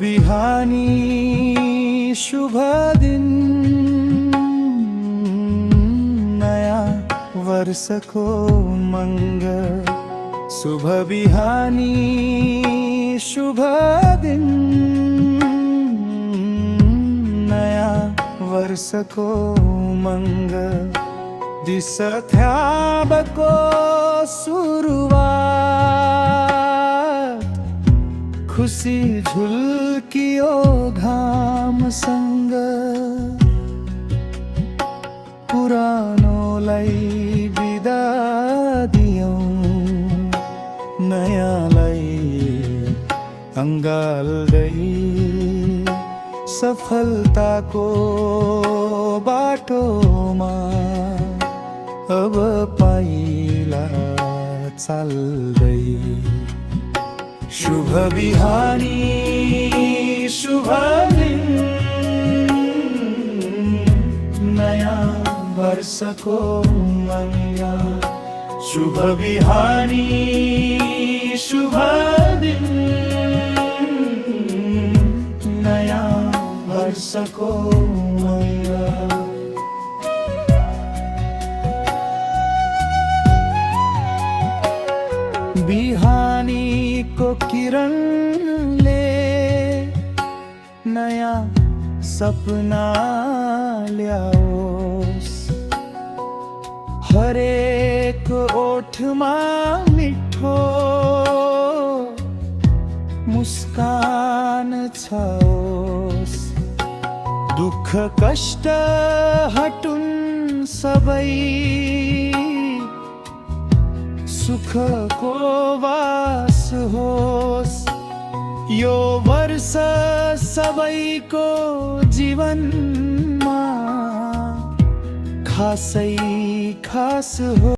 बिहानी शुभ दिन, नया वर्ष को मंगल। शुभ बिहानी शुभ दिन, नया वर्ष को मंगल। दिसत बको शुरुआत, खुशी झुल्कियो घाम संग। पुरानोलाई बिदा दियौं, नयाँलाई अङ्गाल्दै सफलताको बाटोमा अब पाइला चाल्दै। शुभ बिहानी शुभ दिन, नयाँ वर्षको मंगल। शुभ बिहानी शुभ दिन, नयाँ वर्षको मंगल। बिहानीको किरणले नयाँ सपना ल्याओस्। हरेक ओठमा मिठो मुस्कान छओस्। दुःख कष्ट हटुन् सबै, सुखको वास होस्। यो वर्ष सबैको जीवनमा खासै खास हो।